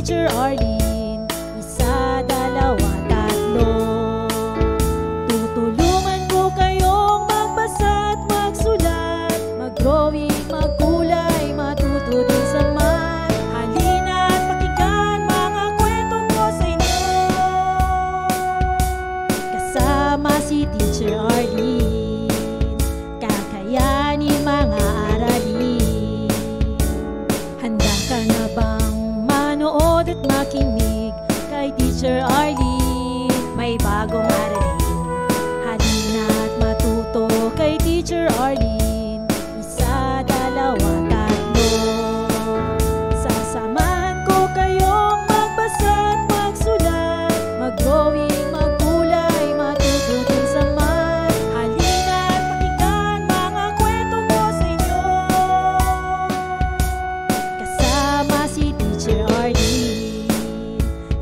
Teacher Arlene. Isa, dalawa, tatlo. Tutulungan ko kayong magbasa at magsulat, mag-drawing, magkulay, matuto din sa math. Halina at pakinggan mga kwento ko sa inyo. Kasama si Teacher Arlene, kakayanin mga aralin. Handa ka na bang manood at makinig kay Teacher Arlene? May bagong aralin. Halina at matuto kay Teacher Arlene. Isa, dalawa, tatlo. Sasamahan ko kayong magbasa at magsulat, mag-drawing, magkulay, matuto din sa math. Halina at pakinggan mga kwento ko sa inyo. Kasama si Teacher Arlene,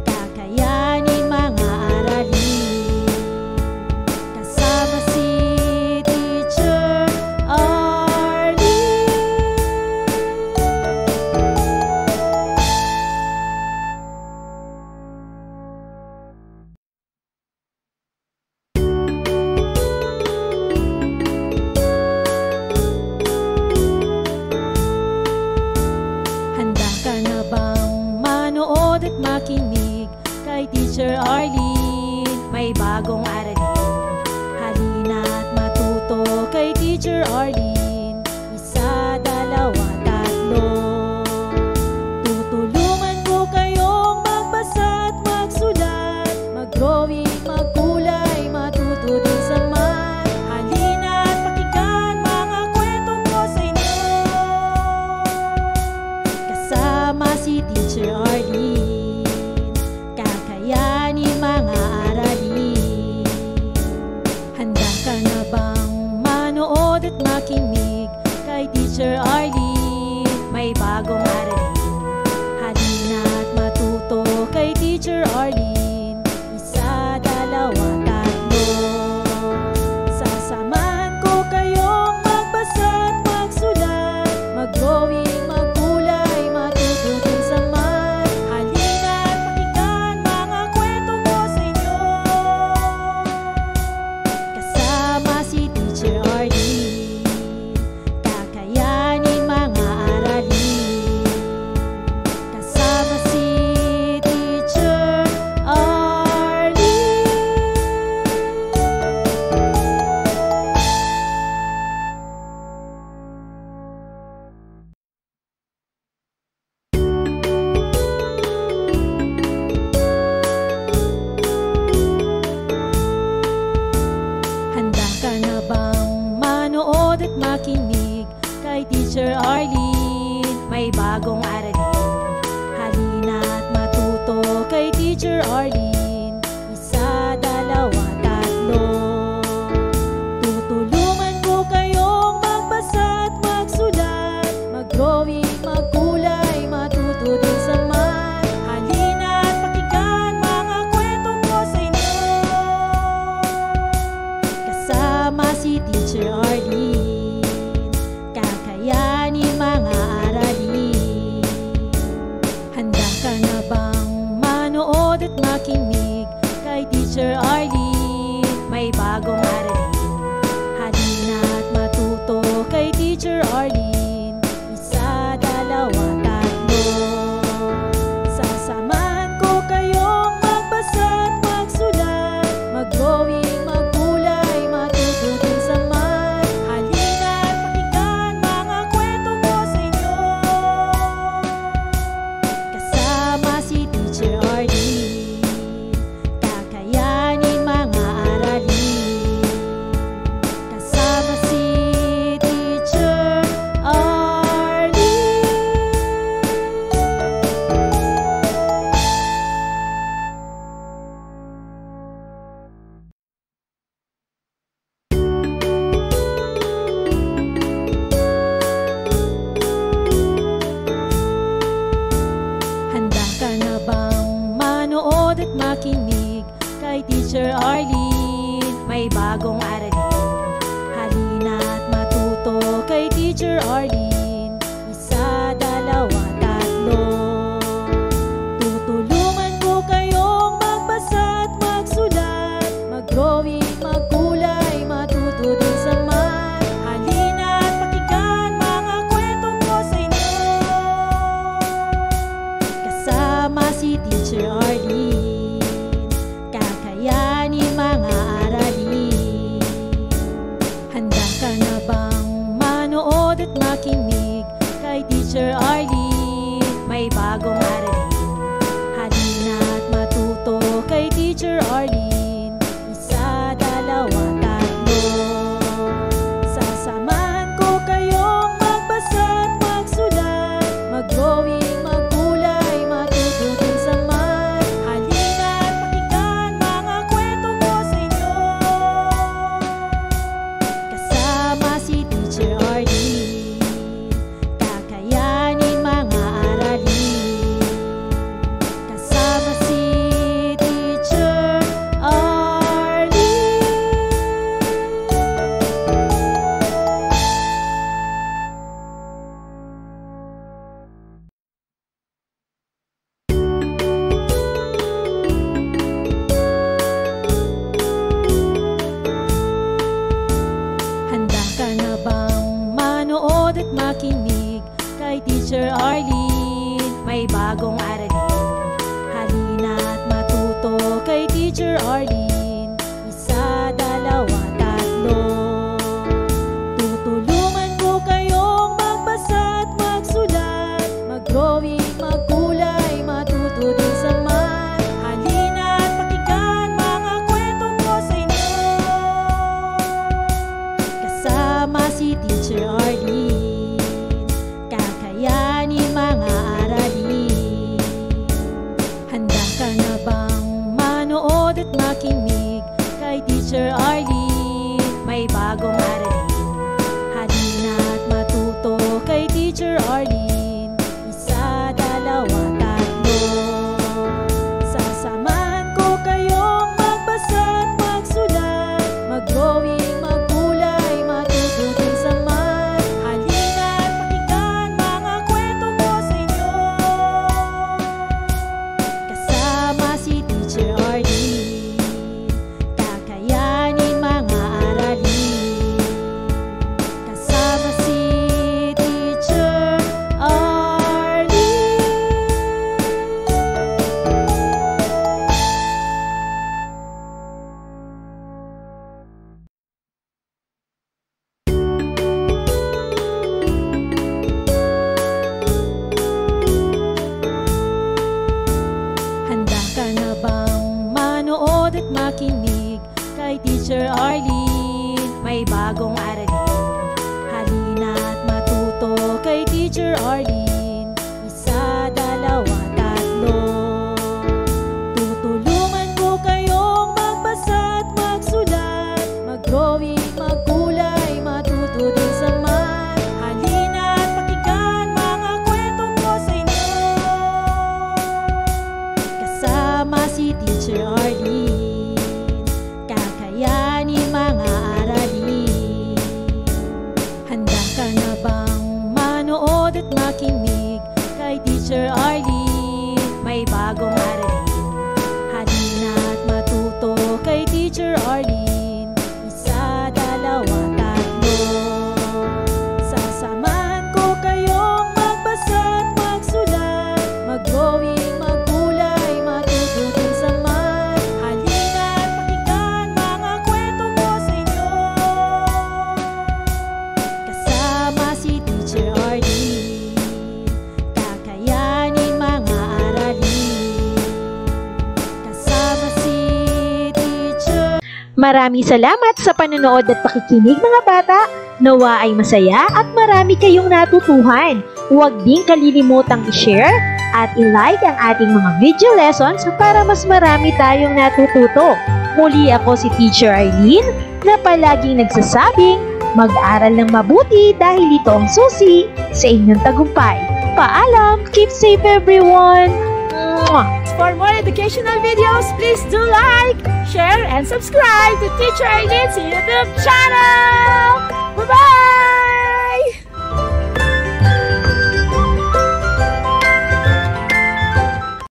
kakayanin mga aralin. Kasama si Teacher Arlene. Handa ka na bang manood at makinig kay Teacher Arlene? May bagong aralin. Halina at matuto kay Teacher Arlene. Isa, dalawa, tatlo. Tutulungan ko kayong magbasa at magsulat, mag-drawing, magkulay, matuto din sa math. Halina at pakinggan mga kwento ko sa inyo. Kasama si Teacher Arlene, kakayanin mga aralin. Handa ka na bang manood at makinig kay Teacher Arlene? May bagong aralin. Halina at matuto kay Teacher Arlene. Isa, dalawa, tatlo. Sasamahan ko kayong magbasa at magsulat, mag-drawing, magkulay, matuto din sa math. Halina at pakinggan mga kwento ko sa inyo. Kasama si Teacher Arlene, kakayanin mga aralin. Kasama si Teacher Arlene. Handa ka na bang manood at makinig kay Teacher Arlene? May bagong aralin. Halina at matuto kay Teacher Arlene. Isa, dalawa, tatlo. Tutulungan ko kayong magbasa at magsulat, mag-drawing, magkulay, matuto din sa math. Halina at pakinggan mga kwento ko sa inyo. Kasama si Teacher Arlene, kakayanin mga aralin. Handa ka na bang manood at makinig kay Teacher Arlene? May bagong aralin. Halina at matuto kay Teacher Arlene. Isa, dalawa, tatlo. Sasamahan ko kayong magbasa at magsulat, mag-drawing, magkulay, matuto din sa math. Halina at pakinggan mga kwento ko sa inyo. Kasama si Teacher Arlene, kakayanin mga aralin. Kasama si Teacher Arlene. Handa ka na bang manood at makinig kay Teacher Arlene? May bagong aralin. Halina at matuto kay Teacher Arlene. Isa, dalawa, tatlo. manood at makinig kay Teacher Arlene. May bagong aralin, halina at matuto kay Teacher Arlene. Isa, dalawa, tatlo. Sasamahan ko kayong magbasa at magsulat, mag-drawing, magkulay, matuto din sa math. Halina at pakinggan mga kwento ko sa inyo, kasama si Teacher Arlene. Kakayanin mga aralin, kasama si Teacher Arlene. Handa ka na bang manood at makinig kay Teacher Arlene? May bagong aralin, halina at matuto kay Teacher Arlene. Isa, dalawa, tatlo. Tutulungan ko kayong magbasa at magsulat, mag-drawing, magkulay, matuto din sa math. Halina at pakinggan mga kwento ko sa inyo, kasama si Teacher Arlene. Kakayanin mga aralin. Handa ka na bang manood at makinig kay Teacher Arlene? May bagong aralin, halina at matuto kay Teacher Arlene. Isa, dalawa, tatlo. Sasamahan ko kayong magbasa at magsulat, mag-drawing, magkulay, matuto din sa math. Halina at pakinggan mga kwento ko sa inyo, kasama si Teacher Arlene. Kakayanin mga aralin, kasama si Teacher Arlene. Handa ka na bang manood at makinig kay Teacher Arlene? May bagong aralin, halina at matuto kay Teacher Arlene. Isa, dalawa, tatlo. Tutulungan ko kayong magbasa at magsulat, mag-drawing, magkulay, matuto din sa math. Halina at pakinggan mga kwento ko sa inyo, kasama si Teacher Arlene. Kakayanin mga aralin. Handa ka na bang manood at makinig kay Teacher Arlene? May bagong aralin, halina at matuto kay Teacher Arlene. Isa, dalawa, tatlo. Sasamahan ko kayong magbasa at magsulat, mag-drawing, magkulay, matuto din sa math. Halina at pakinggan mga kwento ko sa inyo, kasama si Teacher Arlene. Kakayanin mga aralin, kasama si Teacher. Maraming salamat sa panonood at pakikinig mga bata. Nawa ay masaya at marami kayong natutuhan. Huwag din kalilimutang i-share at i-like ang ating mga video lessons para mas marami tayong natututo. Muli ako si Teacher Arlene na palaging nagsasabing mag-aral ng mabuti dahil ito ang susi sa inyong tagumpay. Paalam! Keep safe everyone! Mwah! For more educational videos, please do like, share, and subscribe to Teacher Arlene's YouTube channel! Bye-bye!